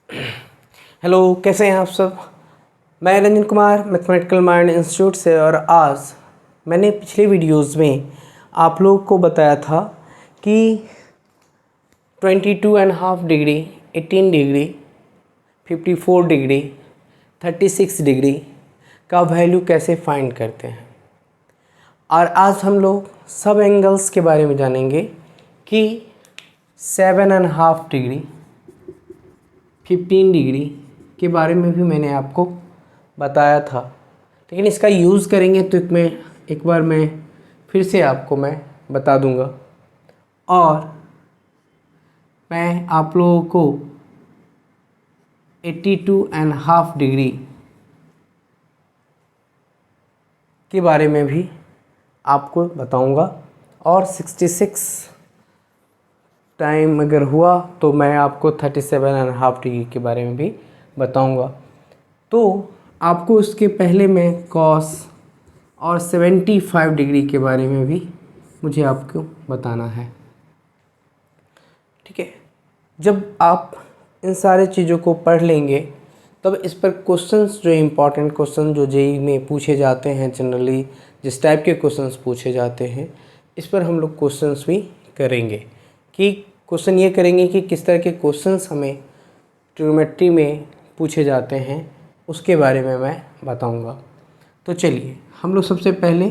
Hello, कैसे हैं आप सब। मैं Ranjan Kumar mathematical mind institute से, और आज मैंने पिछले वीडियोस में आप लोग को बताया था कि 22.5 डिग्री, 18 डिग्री, 54 डिग्री, 36 डिग्री का वैल्यू कैसे फाइंड करते हैं। और आज हम लोग सब एंगल्स के बारे में जानेंगे कि 7.5 डिग्री, 15 डिग्री के बारे में भी मैंने आपको बताया था, लेकिन इसका यूज़ करेंगे तो एक बार मैं फिर से आपको मैं बता दूंगा। और मैं आप लोगों को 82.5 डिग्री के बारे में भी आपको बताऊंगा, और 66 टाइम अगर हुआ तो मैं आपको 37.5 डिग्री के बारे में भी बताऊंगा। तो आपको उसके पहले मैं कॉस और 75 डिग्री के बारे में भी मुझे आपको बताना है, ठीक है। जब आप इन सारे चीज़ों को पढ़ लेंगे तब इस पर क्वेश्चंस, जो इम्पोर्टेंट क्वेश्चन जो जेईई में पूछे जाते हैं, जनरली जिस टाइप के क्वेश्चंस पूछे जाते हैं, इस पर हम लोग क्वेश्चंस भी करेंगे। कि क्वेश्चन ये करेंगे कि किस तरह के क्वेश्चंस हमें ट्रिग्नोमेट्री में पूछे जाते हैं, उसके बारे में मैं बताऊंगा। तो चलिए हम लोग सबसे पहले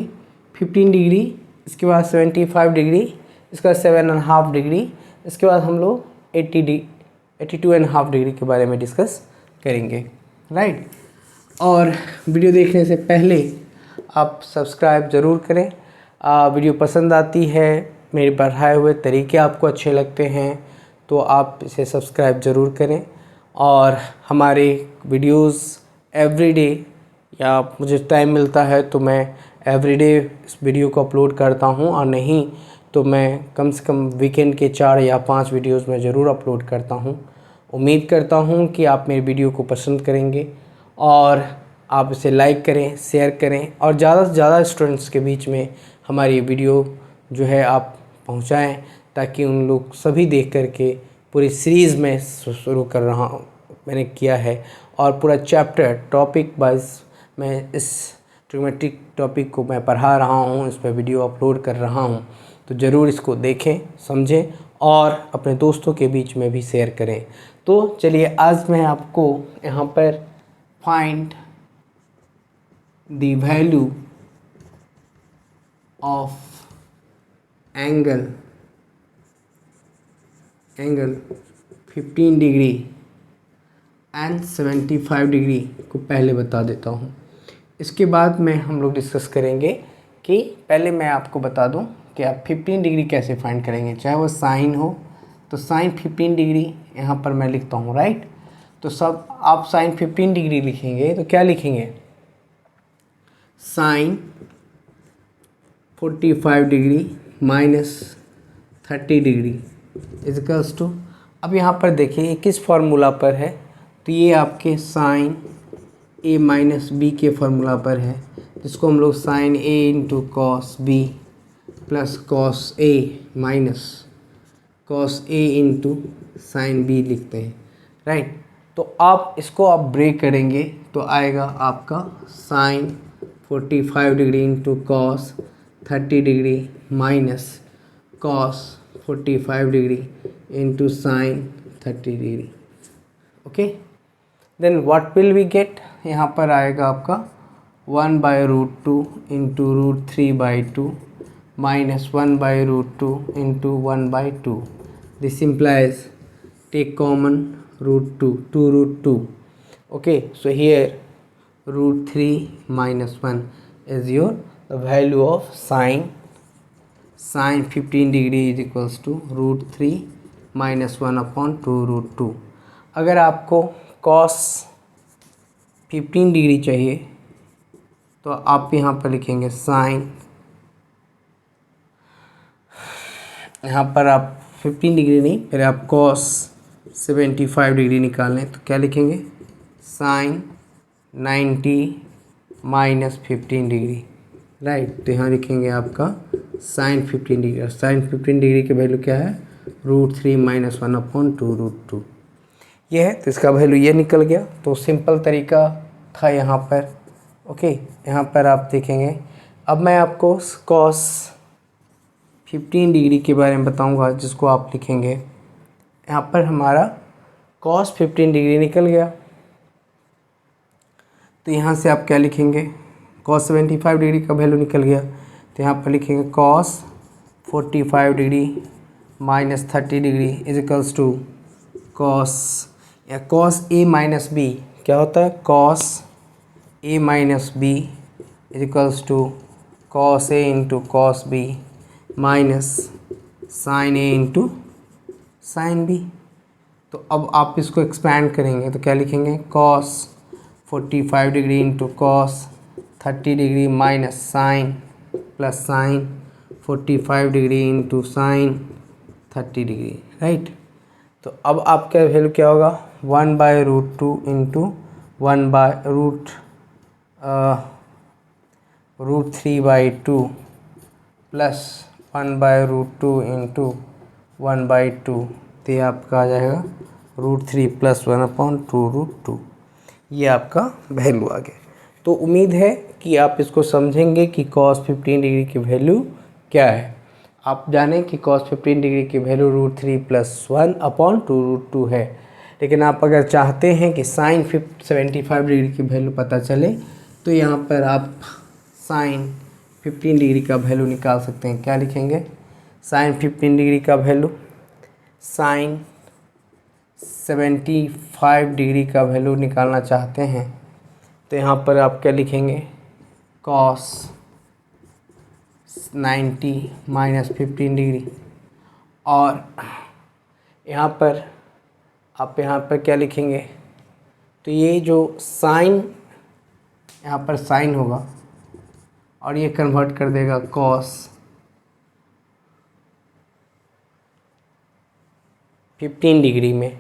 15 डिग्री, इसके बाद 75 डिग्री, इसके बाद 7.5 डिग्री, इसके बाद हम लोग 82.5 डिग्री के बारे में डिस्कस करेंगे, राइट। और वीडियो देखने से पहले आप सब्सक्राइब ज़रूर करें। वीडियो पसंद आती है, मेरे पढ़ाए हुए तरीके आपको अच्छे लगते हैं तो आप इसे सब्सक्राइब ज़रूर करें। और हमारे वीडियोस एवरीडे, या मुझे टाइम मिलता है तो मैं एवरीडे इस वीडियो को अपलोड करता हूं, और नहीं तो मैं कम से कम वीकेंड के 4 या 5 वीडियोस में ज़रूर अपलोड करता हूं। उम्मीद करता हूं कि आप मेरे वीडियो को पसंद करेंगे और आप इसे लाइक करें, शेयर करें, और ज़्यादा से ज़्यादा स्टूडेंट्स के बीच में हमारी वीडियो जो है आप पहुंचाएं, ताकि उन लोग सभी देख करके पूरी सीरीज़ में शुरू कर रहा हूँ, मैंने किया है, और पूरा चैप्टर टॉपिक वाइज मैं इस ट्रिग्नोमेट्रिक टॉपिक को मैं पढ़ा रहा हूँ, इस पर वीडियो अपलोड कर रहा हूँ। तो ज़रूर इसको देखें, समझें और अपने दोस्तों के बीच में भी शेयर करें। तो चलिए आज मैं आपको यहाँ पर find the value of angle 15 degree and 75 degree को पहले बता देता हूँ। इसके बाद में हम लोग डिस्कस करेंगे कि पहले मैं आपको बता दूं कि आप 15 डिग्री कैसे फाइंड करेंगे, चाहे वो साइन हो तो साइन 15 डिग्री यहाँ पर मैं लिखता हूँ, राइट। तो सब आप साइन 15 डिग्री लिखेंगे तो क्या लिखेंगे, sine 45 degree minus 30 degree equals to, अब यहाँ पर देखिए किस फार्मूला पर है, तो ये आपके साइन ए माइनस बी के फार्मूला पर है, जिसको हम लोग sine A into cos B plus cos A minus cos A into sine B लिखते हैं, राइट। तो आप इसको आप ब्रेक करेंगे तो आएगा आपका sine 45 degree into cos 30 degree minus cos 45 degree into sine 30 degree, okay. Then what will we get, यहाँ पर आएगा आपका 1/√2 into √3/2 minus 1/√2 into 1/2। This implies take common √2, 2√2, okay. So here √3 minus 1 is your the value of sine 15 degree is equals to √3 minus 1/2√2। अगर आपको cos 15 degree चाहिए तो आप यहाँ पर लिखेंगे साइन, यहाँ पर आप 15 डिग्री नहीं, फिर आप cos 75 डिग्री निकालें तो क्या लिखेंगे, साइन 90 माइनस 15 डिग्री, राइट। तो यहाँ लिखेंगे आपका साइन 15 डिग्री, और साइन 15 डिग्री की वैल्यू क्या है, √3 माइनस 1/2√2। ये है तो इसका वैल्यू ये निकल गया। तो सिंपल तरीका था यहाँ पर। ओके, यहाँ पर आप देखेंगे। अब मैं आपको कॉस 15 डिग्री के बारे में बताऊँगा, जिसको आप लिखेंगे। यहाँ पर हमारा कॉस 15 डिग्री निकल गया, तो यहाँ से आप क्या लिखेंगे, कॉस 75 डिग्री का वैल्यू निकल गया, तो यहाँ पर लिखेंगे cos 45 degree minus 30 degree is equals to cos, या कॉस ए माइनस बी क्या होता है, cos A minus B is equals to cos A into cos B minus sine A into sine B. तो अब आप इसको एक्सपैंड करेंगे तो क्या लिखेंगे, cos 45 degree into cos 30 degree minus sine plus sine 45 degree into sine 30 degree, right. तो अब आपका वैल्यू क्या होगा, 1/√2 इंटू 1/√3/2 प्लस 1/√2 इंटू 1/2, तो ये आपका आ जाएगा √3 प्लस 1/2√2। ये आपका वैल्यू आ गया। तो उम्मीद है कि आप इसको समझेंगे कि cos 15 डिग्री की वैल्यू क्या है। आप जानें कि cos 15 डिग्री की वैल्यू √3 प्लस 1/2√2 है। लेकिन आप अगर चाहते हैं कि sin 75 डिग्री की वैल्यू पता चले, तो यहाँ पर आप sin 15 डिग्री का वैल्यू निकाल सकते हैं। क्या लिखेंगे, sin 15 डिग्री का वैल्यू, sin 75 डिग्री का वैल्यू निकालना चाहते हैं तो यहाँ पर आप क्या लिखेंगे, cos 90 माइनस 15 डिग्री, और यहाँ पर आप क्या लिखेंगे, तो ये जो साइन यहाँ पर साइन होगा और ये कन्वर्ट कर देगा cos 15 डिग्री में।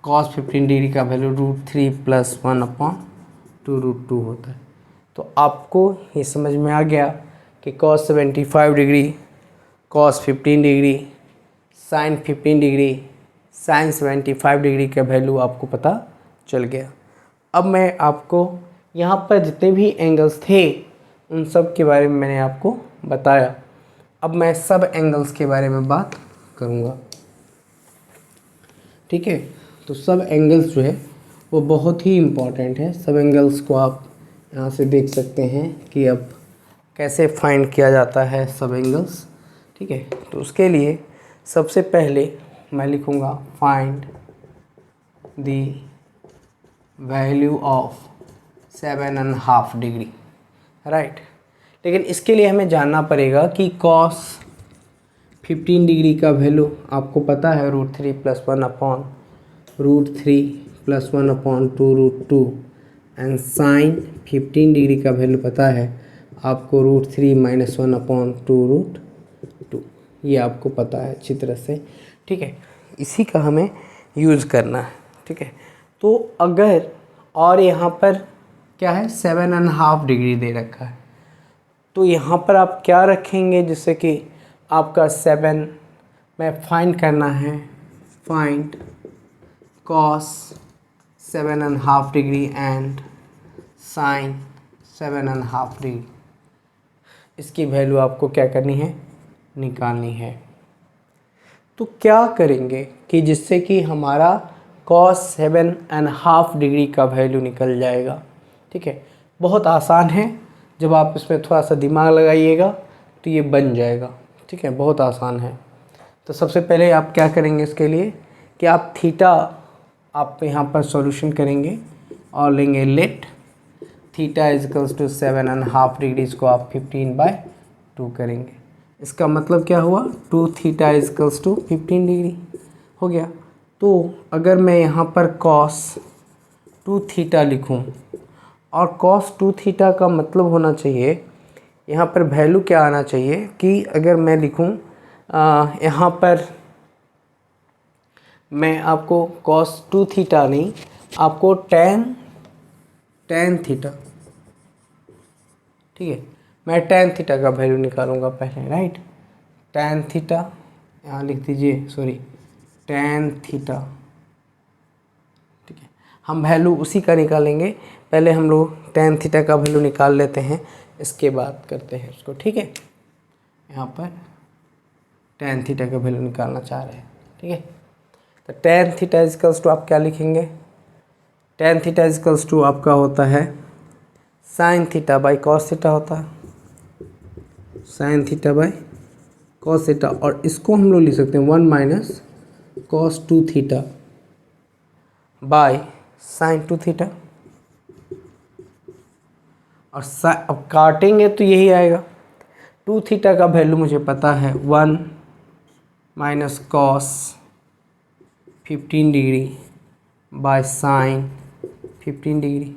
cos 15 डिग्री का वैल्यू √3 प्लस 1/2√2 होता है। तो आपको ये समझ में आ गया कि cos 75 degree, cos 15 degree, sin 15 degree, sin 75 degree का वैल्यू आपको पता चल गया। अब मैं आपको यहाँ पर जितने भी एंगल्स थे उन सब के बारे में मैंने आपको बताया। अब मैं सब एंगल्स के बारे में बात करूँगा, ठीक है। तो सब एंगल्स जो है वो बहुत ही इम्पॉर्टेंट है। सब एंगल्स को आप यहाँ से देख सकते हैं कि अब कैसे फाइंड किया जाता है सब एंगल्स, ठीक है। तो उसके लिए सबसे पहले मैं लिखूँगा find the value of 7.5 degree, right. लेकिन इसके लिए हमें जानना पड़ेगा कि cos 15 डिग्री का वैल्यू आपको पता है √3 plus 1/√3 plus 1/2√2 and sine 15 degree का वैल्यू पता है आपको √3 माइनस 1/2√2। ये आपको पता है अच्छी तरह से, ठीक है। इसी का हमें यूज़ करना है, ठीक है। तो अगर और यहाँ पर क्या है 7.5 डिग्री दे रखा है, तो यहाँ पर आप क्या रखेंगे जिससे कि आपका 7 में फाइंड करना है, find cos 7.5 degree and sin 7.5 degree. इसकी वैल्यू आपको क्या करनी है, निकालनी है। तो क्या करेंगे कि जिससे कि हमारा cos 7.5 डिग्री का वैल्यू निकल जाएगा, ठीक है। बहुत आसान है, जब आप इसमें थोड़ा सा दिमाग लगाइएगा तो ये बन जाएगा, ठीक है। बहुत आसान है। तो सबसे पहले आप क्या करेंगे इसके लिए कि आप थीटा आप यहाँ पर सॉल्यूशन करेंगे और लेंगे let theta is equals to 7.5 degree, इसको आप 15/2 करेंगे। इसका मतलब क्या हुआ, 2 theta is equals to 15 degree हो गया। तो अगर मैं यहाँ पर cos 2 थीटा लिखूँ, और cos 2 थीटा का मतलब होना चाहिए, यहाँ पर वैल्यू क्या आना चाहिए कि अगर मैं लिखूँ यहाँ पर मैं आपको cos 2 थीटा नहीं, आपको tan थीटा, ठीक है। मैं tan थीटा का वैल्यू निकालूंगा पहले, राइट। tan थीटा यहाँ लिख दीजिए, सॉरी tan थीटा हम वैल्यू उसी का निकालेंगे। पहले हम लोग tan थीटा का वैल्यू निकाल लेते हैं, इसके बाद करते हैं उसको, ठीक है। यहाँ पर tan थीटा का वैल्यू निकालना चाह रहे हैं, ठीक है। तो tan थीटा इजकल्स टू आप क्या लिखेंगे, tan थीटा इजकल्स टू आपका होता है sin theta by cos theta होता है, sin theta by cos theta. और इसको हम लोग लिख सकते हैं 1 minus cos 2 theta by sin 2 theta. और अब काटेंगे तो यही आएगा। 2 थीटा का वैल्यू मुझे पता है 1 minus cos 15 degree by sin 15 degree.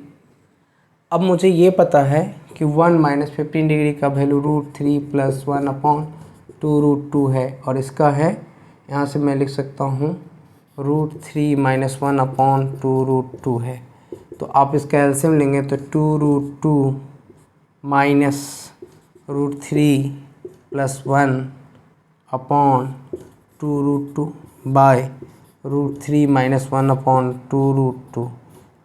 अब मुझे ये पता है कि 1 माइनस 15 डिग्री का वैल्यू √3 प्लस 1 अपॉन 2√2 है, और इसका है यहाँ से मैं लिख सकता हूँ √3 माइनस 1 अपॉन 2√2 है। तो आप इसका एलसीएम लेंगे तो 2√2 minus √3 plus 1 upon 2√2 by √3 minus 1 upon 2√2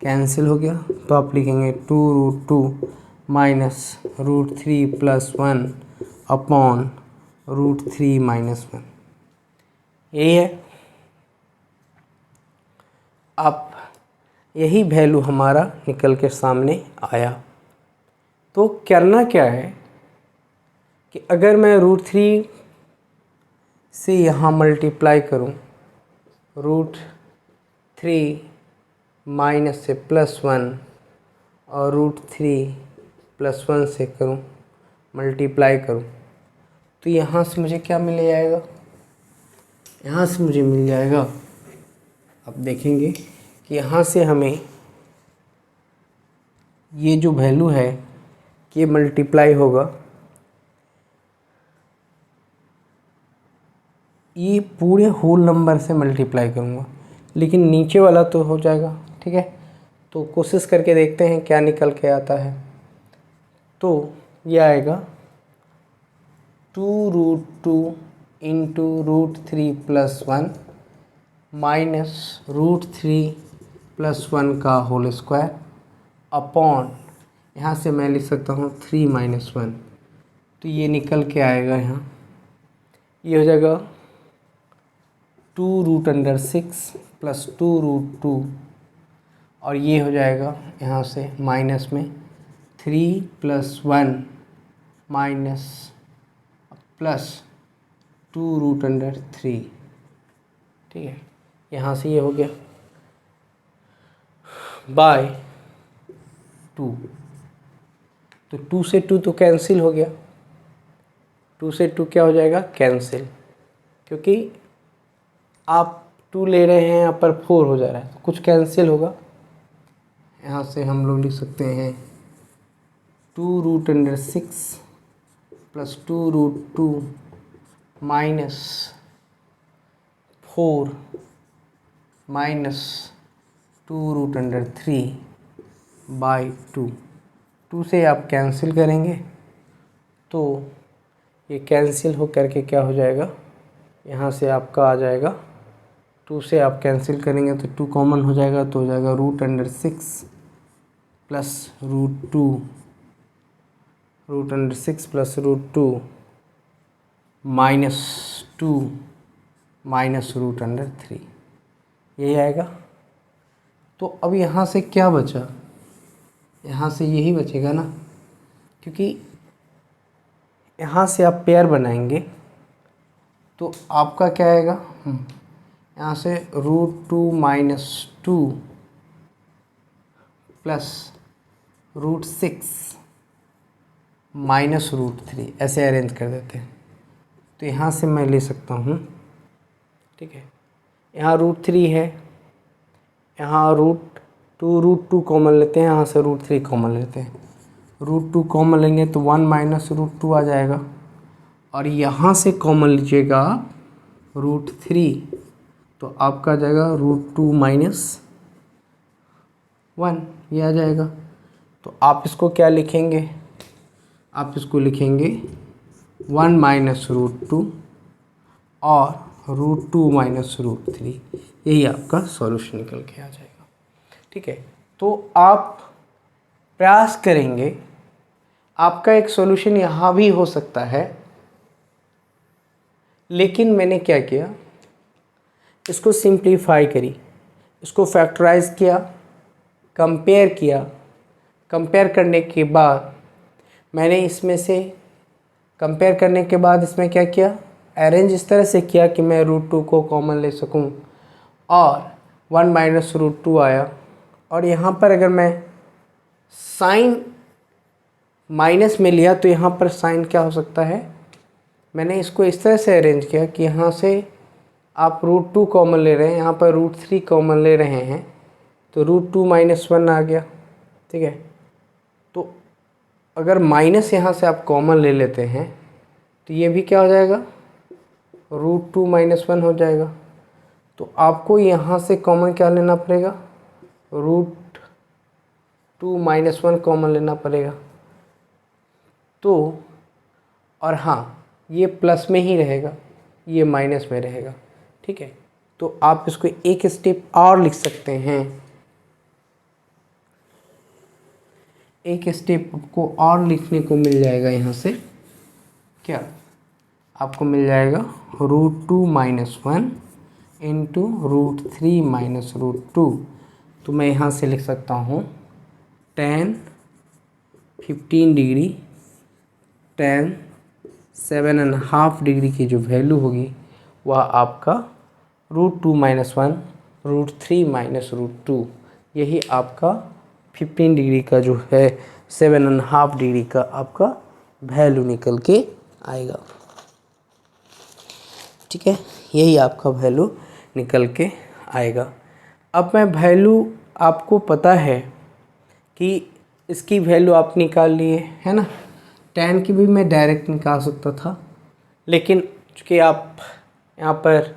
cancel हो गया। तो आप लिखेंगे 2√2 माइनस √3 प्लस 1 अपॉन √3 माइनस 1, यही है। अब यही वैल्यू हमारा निकल के सामने आया। तो करना क्या है कि अगर मैं √3 से यहाँ मल्टीप्लाई करूँ, √3 माइनस से प्लस 1 और √3 प्लस 1 से करूँ मल्टीप्लाई करूँ, तो यहाँ से मुझे क्या मिल जाएगा, यहाँ से मुझे मिल जाएगा, अब देखेंगे कि यहाँ से हमें ये जो वैल्यू है ये मल्टीप्लाई होगा, ये पूरे होल नंबर से मल्टीप्लाई करूँगा, लेकिन नीचे वाला तो हो जाएगा, ठीक है। तो कोशिश करके देखते हैं क्या निकल के आता है। तो ये आएगा 2√2 इंटू √3 प्लस 1 माइनस √3 प्लस 1 का होल स्क्वायर अपॉन, यहाँ से मैं लिख सकता हूँ 3 माइनस 1। तो ये निकल के आएगा, यहाँ ये हो जाएगा 2√6 प्लस 2√2, और ये हो जाएगा यहाँ से माइनस में 3 प्लस 1 माइनस प्लस 2√3, ठीक है। यहाँ से ये हो गया बाय 2। तो 2 से 2 तो कैंसिल हो गया, 2 से 2 क्या हो जाएगा, कैंसिल, क्योंकि आप 2 ले रहे हैं, यहाँ पर 4 हो जा रहा है, तो कुछ कैंसिल होगा। यहाँ से हम लोग लिख सकते हैं 2√6 प्लस 2√2 माइनस 4 माइनस 2√3 बाई 2। 2 से आप कैंसिल करेंगे तो ये कैंसिल हो करके क्या हो जाएगा, यहाँ से आपका आ जाएगा, 2 से आप कैंसिल करेंगे तो 2 कॉमन हो जाएगा, तो हो जाएगा √6 प्लस √6 प्लस √2 माइनस 2 माइनस √3, यही आएगा। तो अब यहाँ से क्या बचा, यहाँ से यही बचेगा ना, क्योंकि यहाँ से आप पेयर बनाएंगे तो आपका क्या आएगा, यहाँ से √2 माइनस 2 प्लस √6 माइनस √3, ऐसे अरेंज कर देते हैं। तो यहाँ से मैं ले सकता हूँ, ठीक है, यहाँ √3 है, यहाँ √2 कॉमन लेते हैं, यहाँ से √3 कॉमन लेते हैं, √2 कॉमन लेंगे तो 1 माइनस √2 आ जाएगा, और यहाँ से कॉमन लीजिएगा √3, तो आपका आ जाएगा √2 माइनस 1, ये आ जाएगा। तो आप इसको क्या लिखेंगे, आप इसको लिखेंगे 1 माइनस √2 और √2 माइनस √3, यही आपका सॉल्यूशन निकल के आ जाएगा, ठीक है, तो आप प्रयास करेंगे, आपका एक सॉल्यूशन यहाँ भी हो सकता है, लेकिन मैंने क्या किया, इसको सिंप्लीफाई करी, इसको फैक्टराइज किया, कंपेयर किया। कंपेयर करने के बाद मैंने इसमें से कंपेयर करने के बाद इसमें क्या किया, अरेंज इस तरह से किया कि मैं √2 को कॉमन ले सकूं और 1 माइनस √2 आया। और यहाँ पर अगर मैं साइन माइनस में लिया तो यहाँ पर साइन क्या हो सकता है, मैंने इसको इस तरह से अरेंज किया कि यहाँ से आप √2 कॉमन ले रहे हैं, यहाँ पर √3 कॉमन ले रहे हैं, तो √2 माइनस 1 आ गया। ठीक है, तो अगर माइनस यहाँ से आप कॉमन ले लेते हैं तो ये भी क्या हो जाएगा, √2 माइनस 1 हो जाएगा। तो आपको यहाँ से कॉमन क्या लेना पड़ेगा, √2 माइनस 1 कॉमन लेना पड़ेगा। तो और हाँ, ये प्लस में ही रहेगा, ये माइनस में रहेगा। ठीक है, तो आप इसको एक स्टेप और लिख सकते हैं, एक स्टेप को और लिखने को मिल जाएगा। यहाँ से क्या आपको मिल जाएगा, √2 माइनस 1 इंटू √3 माइनस √2। तो मैं यहाँ से लिख सकता हूँ tan 15 डिग्री, tan 7.5 डिग्री की जो वैल्यू होगी वह आपका √2 माइनस 1 √3 माइनस √2, यही आपका 15 डिग्री का जो है 7.5 डिग्री का आपका वैल्यू निकल के आएगा। ठीक है, यही आपका वैल्यू निकल के आएगा। अब मैं वैल्यू, आपको पता है कि इसकी वैल्यू आप निकाल लिए है ना, tan की भी मैं डायरेक्ट निकाल सकता था, लेकिन चूँकि आप यहाँ पर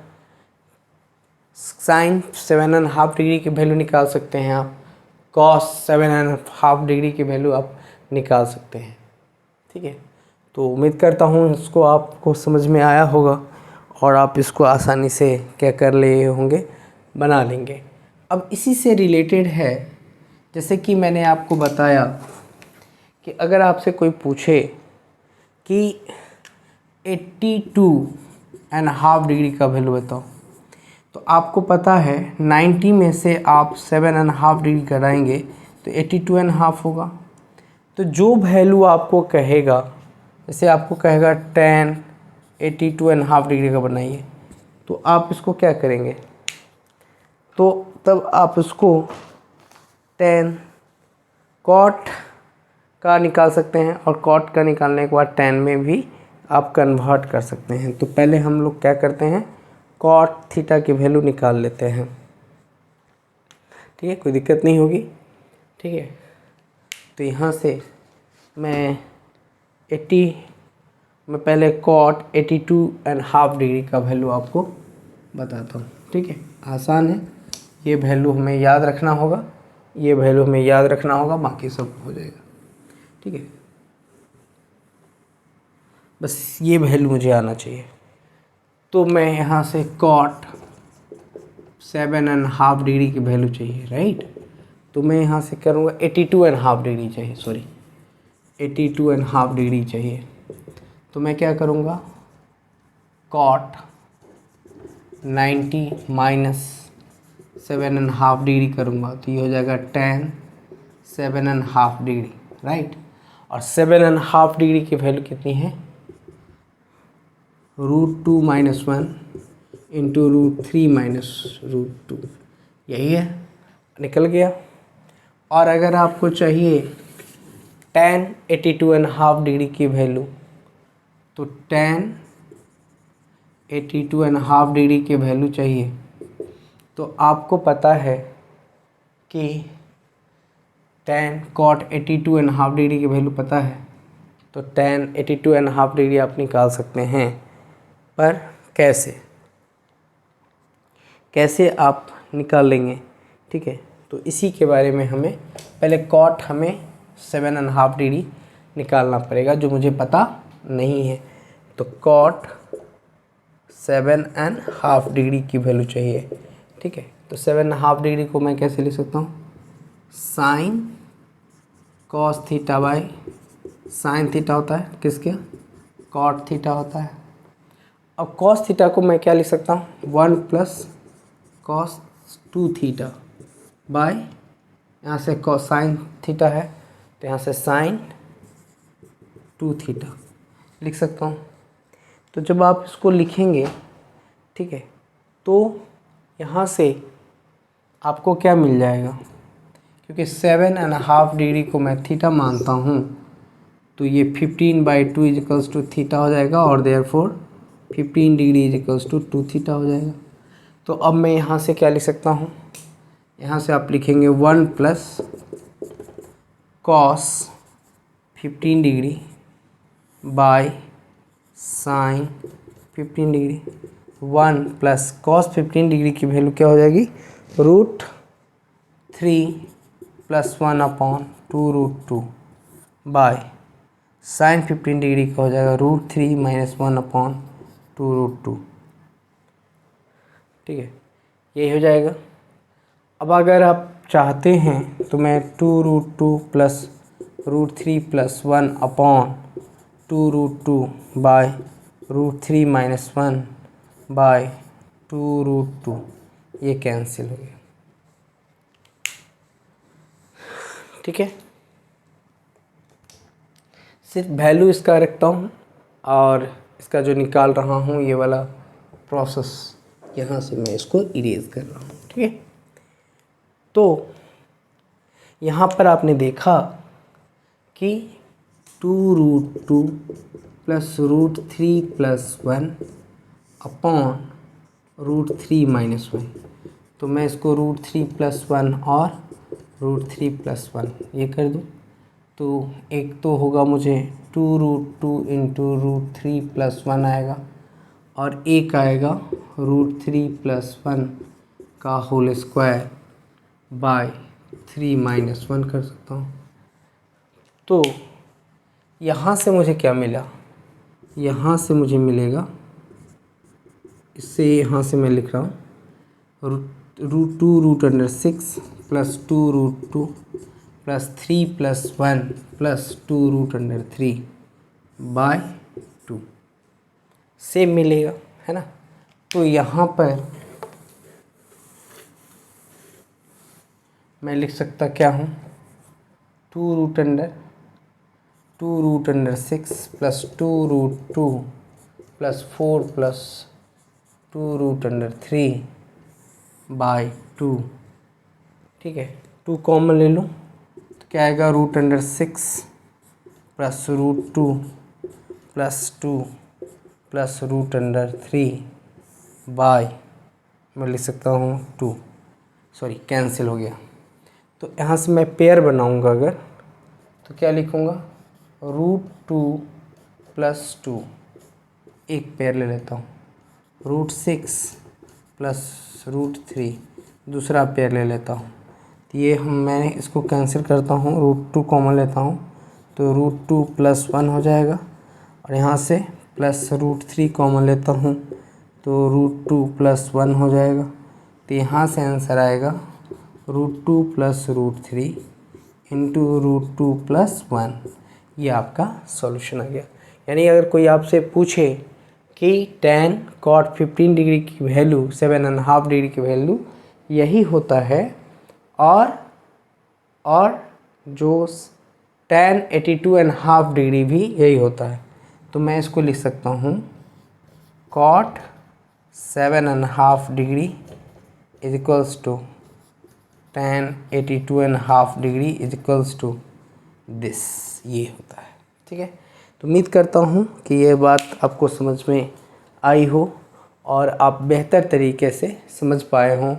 साइन 7.5 डिग्री की वैल्यू निकाल सकते हैं, आप cos 7.5 डिग्री की वैल्यू आप निकाल सकते हैं। ठीक है, तो उम्मीद करता हूँ इसको आपको समझ में आया होगा और आप इसको आसानी से क्या कर ले होंगे, बना लेंगे। अब इसी से रिलेटेड है, जैसे कि मैंने आपको बताया कि अगर आपसे कोई पूछे कि 82.5 डिग्री का वैल्यू बताओ, तो आपको पता है 90 में से आप 7.5 डिग्री कराएंगे तो 82.5 होगा। तो जो वैल्यू आपको कहेगा, जैसे आपको कहेगा tan 82.5 डिग्री का बनाइए, तो आप इसको क्या करेंगे, तो तब आप इसको tan cot का निकाल सकते हैं और cot का निकालने के बाद tan में भी आप कन्वर्ट कर सकते हैं। तो पहले हम लोग क्या करते हैं, cot थीटा की वैल्यू निकाल लेते हैं। ठीक है, कोई दिक्कत नहीं होगी। ठीक है, तो यहाँ से मैं पहले cot 82.5 डिग्री का वैल्यू आपको बताता हूँ। ठीक है, आसान है, ये वैल्यू हमें याद रखना होगा, ये वैल्यू हमें याद रखना होगा, बाकी सब हो जाएगा। ठीक है, बस ये वैल्यू मुझे आना चाहिए। तो मैं यहाँ से cot 7.5 डिग्री की वैल्यू चाहिए, राइट। तो मैं यहाँ से करूँगा 82.5 डिग्री चाहिए, सॉरी 82.5 डिग्री चाहिए। तो मैं क्या करूँगा, cot 90 माइनस 7.5 डिग्री करूँगा, तो ये हो जाएगा tan 7.5 डिग्री, राइट। और 7.5 डिग्री की वैल्यू कितनी है, √2 माइनस 1 इंटू √3 माइनस √2, यही है, निकल गया। और अगर आपको चाहिए tan 82.5 डिग्री की वैल्यू, तो tan 82.5 डिग्री की वैल्यू चाहिए, तो आपको पता है कि tan cot 82.5 डिग्री की वैल्यू पता है, तो tan 82.5 डिग्री आप निकाल सकते हैं। पर कैसे आप निकाल लेंगे, ठीक है, तो इसी के बारे में हमें पहले cot हमें 7.5 डिग्री निकालना पड़ेगा, जो मुझे पता नहीं है। तो cot 7.5 डिग्री की वैल्यू चाहिए। ठीक है, तो 7.5 डिग्री को मैं कैसे लिख सकता हूँ, sine cos theta by sine theta होता है किसके, कॉट थीटा होता है। अब कॉस थीटा को मैं क्या लिख सकता हूँ, 1 प्लस कॉस 2 थीटा बाय, यहाँ से कॉस साइन थीटा है तो यहाँ से साइन 2 थीटा लिख सकता हूँ। तो जब आप इसको लिखेंगे, ठीक है, तो यहाँ से आपको क्या मिल जाएगा, क्योंकि 7.5 डिग्री को मैं थीटा मानता हूँ तो ये 15/2 इजिकल्स टू थीटा हो जाएगा और therefore 15 degree equals to 2 theta हो जाएगा। तो अब मैं यहाँ से क्या लिख सकता हूँ, यहाँ से आप लिखेंगे 1 plus cos 15 degree by sine 15 degree. 1 plus cos 15 degree की वैल्यू क्या हो जाएगी, √3 + 1/2 बाय साइन 15 डिग्री का हो जाएगा √3 - 1/2। ठीक है, यही हो जाएगा। अब अगर आप चाहते हैं तो मैं 2√2 + √3 + 1/2√2 बाय √3 - 1/2√2, ये कैंसिल हो गया। ठीक है, सिर्फ वैल्यू इसका रखता हूँ और इसका जो निकाल रहा हूँ ये वाला प्रोसेस यहाँ से मैं इसको इरेज कर रहा हूँ। ठीक है, तो यहाँ पर आपने देखा कि 2√2 + √3 + 1/√3 - 1, तो मैं इसको √3 + 1 और √3 + 1 ये कर दूँ तो एक तो होगा मुझे 2√2 × √3 + 1 आएगा और एक आएगा √3 + 1 का होल स्क्वायर बाय 3 - 1 कर सकता हूँ। तो यहाँ से मुझे क्या मिला, यहाँ से मुझे मिलेगा, इससे यहाँ से मैं लिख रहा हूँ √2√6 + 2√2 + 3 + 1 + 2√3 बाय 2 सेम मिलेगा, है ना। तो यहाँ पर मैं लिख सकता क्या हूँ, 2√6 + 2√2 + 4 + 2√3 बाय 2। ठीक है, 2 कॉमन ले लूँ तो क्या आएगा, √6 + √2 + 2 + √3 बाय, मैं लिख सकता हूँ 2, सॉरी कैंसिल हो गया। तो यहाँ से मैं पेयर बनाऊँगा अगर तो क्या लिखूँगा, √2 + 2, एक पेयर ले लेता हूँ, √6 + √3 दूसरा पेयर ले लेता हूँ। तो ये मैं इसको कैंसिल करता हूँ, √2 कॉमन लेता हूँ तो √2 + 1 हो जाएगा और यहाँ से प्लस √3 कॉमन लेता हूँ तो √2 + 1 हो जाएगा। तो यहाँ से आंसर आएगा √2 + √3 × √2 + 1। ये आपका सॉल्यूशन आ गया। यानी अगर कोई आपसे पूछे कि tan cot 15 डिग्री की वैल्यू 7.5 डिग्री की वैल्यू यही होता है और जो tan 82.5 डिग्री भी यही होता है, तो मैं इसको लिख सकता हूँ cot 7.5 degree = tan 82.5 degree = this, ये होता है। ठीक है, तो उम्मीद करता हूँ कि ये बात आपको समझ में आई हो और आप बेहतर तरीके से समझ पाए हों।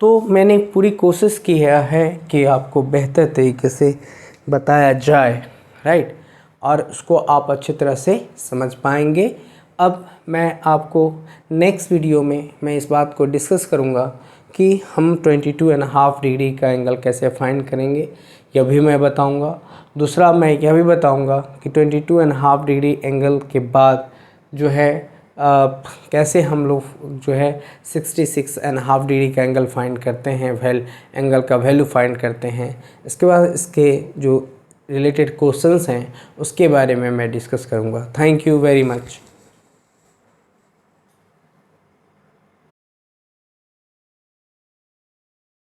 तो मैंने पूरी कोशिश की है कि आपको बेहतर तरीके से बताया जाए, राइट, और उसको आप अच्छी तरह से समझ पाएंगे। अब मैं आपको नेक्स्ट वीडियो में मैं इस बात को डिस्कस करूँगा कि हम 22.5 डिग्री का एंगल कैसे फाइंड करेंगे, यह भी मैं बताऊँगा। दूसरा मैं यह भी बताऊँगा कि 22.5 डिग्री एंगल के बाद जो है कैसे हम लोग जो है 66.5 डिग्री का एंगल फाइंड करते हैं, एंगल का वैल्यू फाइंड करते हैं। इसके बाद इसके जो रिलेटेड क्वेश्चंस हैं उसके बारे में मैं डिस्कस करूँगा। Thank you very much.